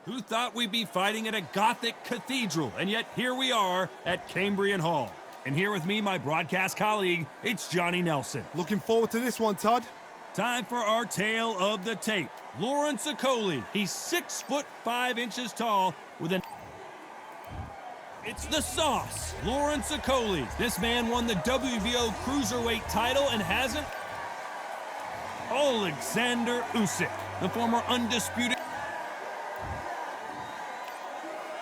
Who thought we'd be fighting at a Gothic cathedral? And yet here we are at Cambrian Hall. And here with me, my broadcast colleague, it's Johnny Nelson. Looking forward to this one, Todd. Time for our tale of the tape. Lawrence Okolie. He's 6'5" tall with an... It's the sauce, Lawrence Okolie. This man won the WBO Cruiserweight title and hasn't... Alexander Usyk, the former Undisputed...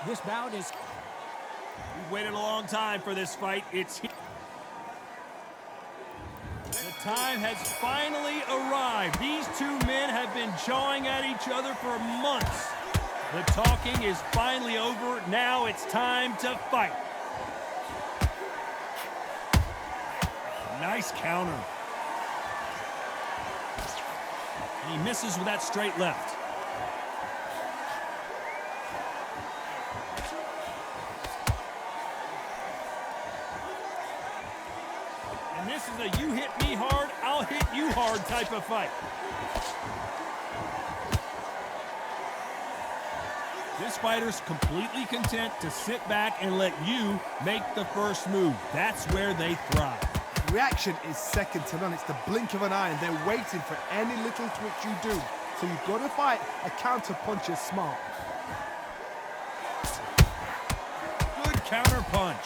This bout is... We've waited a long time for this fight. It's... The time has finally arrived. These two men have been jawing at each other for months. The talking is finally over. Now it's time to fight. Nice counter. He misses with that straight left. And this is a you hit me hard, I'll hit you hard type of fight. This fighter's completely content to sit back and let you make the first move. That's where they thrive. Reaction is second to none. It's the blink of an eye, and they're waiting for any little twitch you do. So you've got to fight a counter punch is smart. Good counter punch.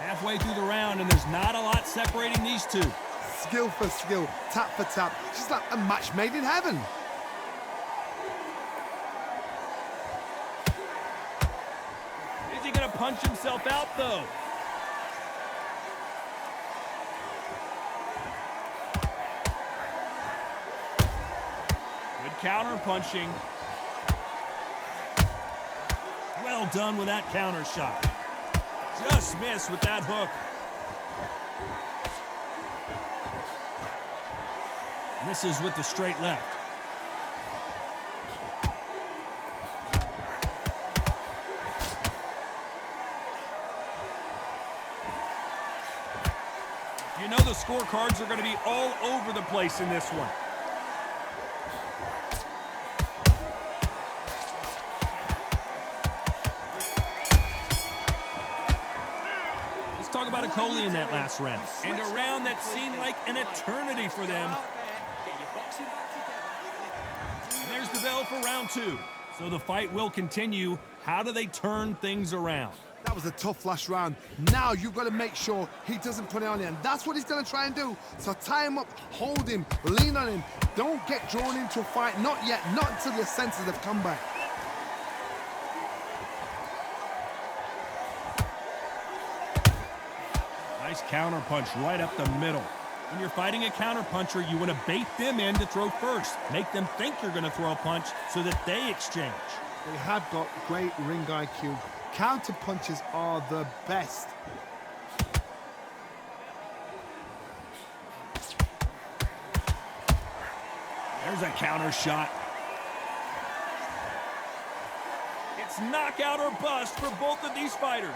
Halfway through the round, and there's not a lot separating these two. Skill for skill, tap for tap. Just like a match made in heaven. Is he gonna punch himself out, though? Good counter punching. Well done with that counter shot. Just missed with that hook. Misses with the straight left. You know the scorecards are going to be all over the place in this one. Let's talk about Okolie in that last round. And a round that seemed like an eternity for them. There's the bell for round two. So the fight will continue. How do they turn things around? That was a tough last round. Now you've got to make sure he doesn't put it on you, and that's what he's going to try and do. So tie him up, hold him, lean on him. Don't get drawn into a fight. Not yet. Not until your senses have come back. Nice counter punch right up the middle. When you're fighting a counter puncher, you want to bait them in to throw first. Make them think you're going to throw a punch so that they exchange. They have got great ring IQ. Counter punches are the best. There's a counter shot. It's knockout or bust for both of these fighters.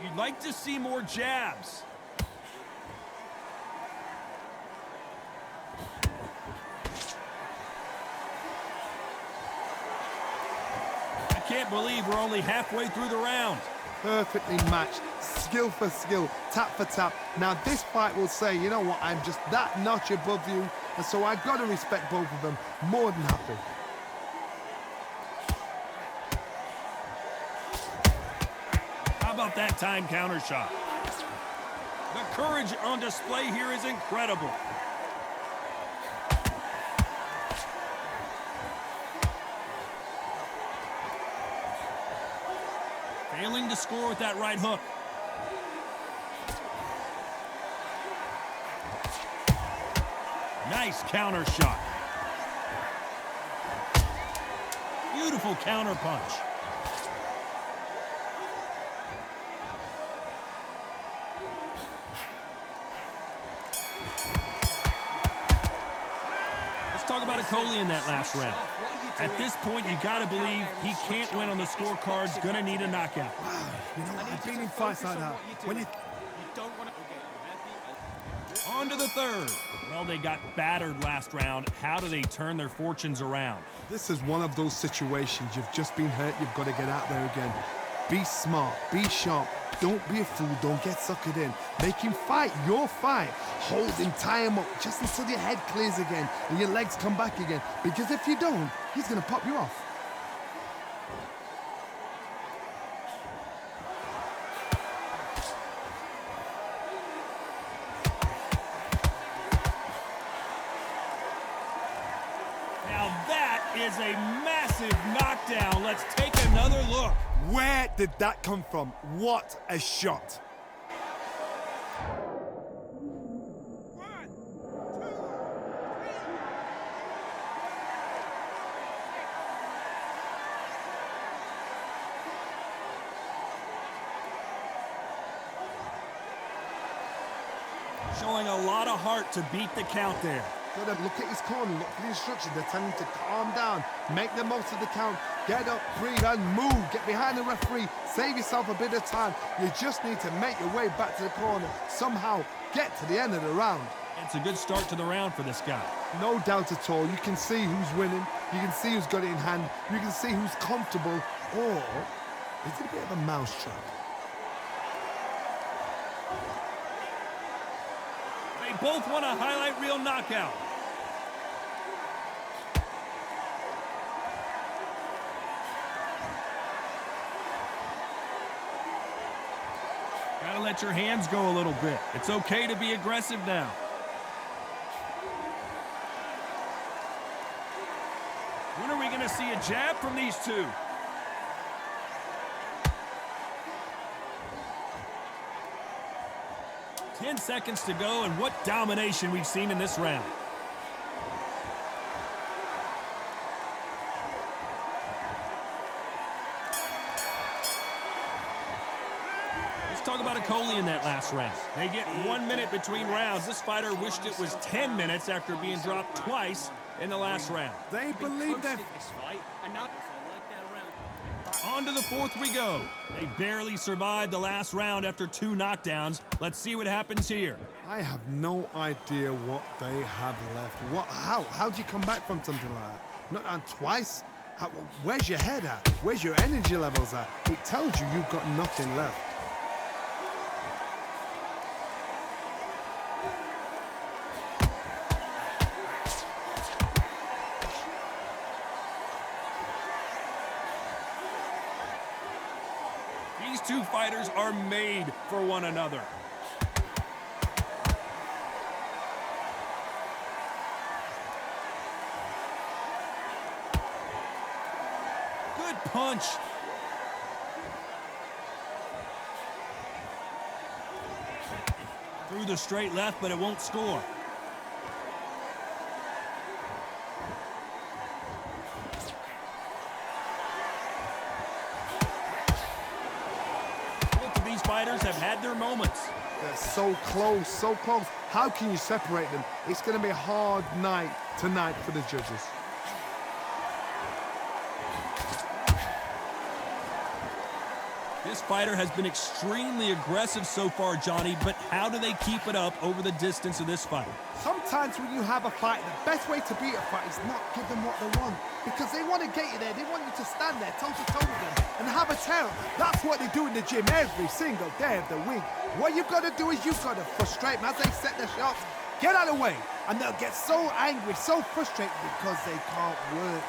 You'd like to see more jabs. I can't believe we're only halfway through the round. Perfectly matched, skill for skill, tap for tap. Now this fight will say, you know what, I'm just that notch above you, and so I've got to respect both of them. More than happy. How about that time counter shot? The courage on display here is incredible. Failing to score with that right hook. Nice counter shot. Beautiful counter punch. Talk about Okolie in that last round. At this point, you got to believe he can't win on the scorecards. Gonna need a knockout. Wow, you know what? I've been in fights like that. When you On to the third. Well, they got battered last round. How do they turn their fortunes around? This is one of those situations. You've just been hurt. You've got to get out there again. Be smart. Be sharp. Don't be a fool. Don't get suckered in. Make him fight your fight. Hold him, tie him up just until your head clears again and your legs come back again. Because if you don't, he's going to pop you off. Now that is a massive knockdown. Let's take another look. Where did that come from? What a shot. Showing a lot of heart to beat the count there. Got to look at his corner, look for the instructions. They're telling him to calm down, make the most of the count, get up, breathe, and move. Get behind the referee, save yourself a bit of time. You just need to make your way back to the corner. Somehow get to the end of the round. It's a good start to the round for this guy. No doubt at all. You can see who's winning. You can see who's got it in hand. You can see who's comfortable. Or is it a bit of a mousetrap? They both want a highlight reel knockout. Gotta let your hands go a little bit. It's okay to be aggressive now. When are we gonna see a jab from these two? Ten seconds to go, and what domination we've seen in this round. Let's talk about Okoli in that last round. They get 1 minute between rounds. This fighter wished it was 10 minutes after being dropped twice in the last round. They believe that. On to the fourth we go. They barely survived the last round after 2 knockdowns. Let's see what happens here. I have no idea what they have left. How do you come back from something like that? Not on twice? Where's your head at? Where's your energy levels at? It tells you you've got nothing left. These two fighters are made for one another. Good punch. Through the straight left, but it won't score. Fighters have had their moments. They're so close, so close. How can you separate them? It's going to be a hard night tonight for the judges. This fighter has been extremely aggressive so far, Johnny, but how do they keep it up over the distance of this fight? Sometimes when you have a fight, the best way to beat a fight is not give them what they want. Because they want to get you there. They want you to stand there toe-to-toe with them and have a tear. That's what they do in the gym every single day of the week. What you've got to do is you've got to frustrate them as they set their shots. Get out of the way. And they'll get so angry, so frustrated because they can't work.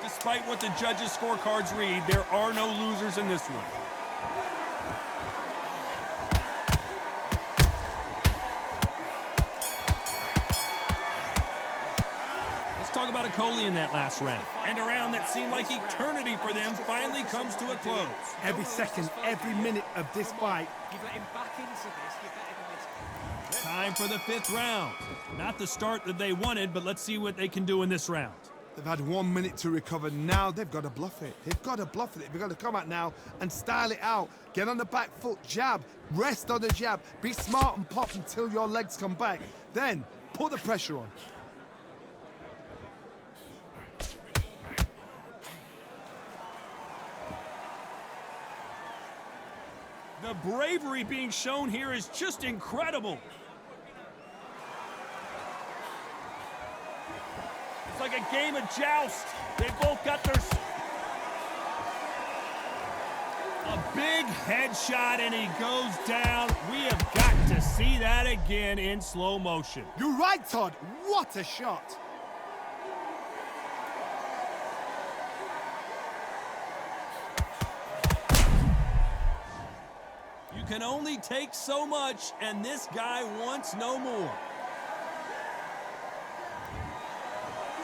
Despite what the judges' scorecards read, there are no losers in this one. Let's talk about Okoli in that last round. And a round that seemed like eternity for them finally comes to a close. Every second, every minute of this fight. Time for the 5th round. Not the start that they wanted, but let's see what they can do in this round. They've had 1 minute to recover. Now they've got to bluff it. They've got to bluff it. They've got to come out now and style it out. Get on the back foot, jab, rest on the jab. Be smart and pop until your legs come back. Then put the pressure on. The bravery being shown here is just incredible. It's like a game of joust. They both got their... A big headshot, and he goes down. We have got to see that again in slow motion. You're right, Todd. What a shot. You can only take so much, and this guy wants no more.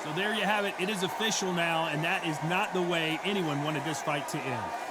So there you have it. It is official now, and that is not the way anyone wanted this fight to end.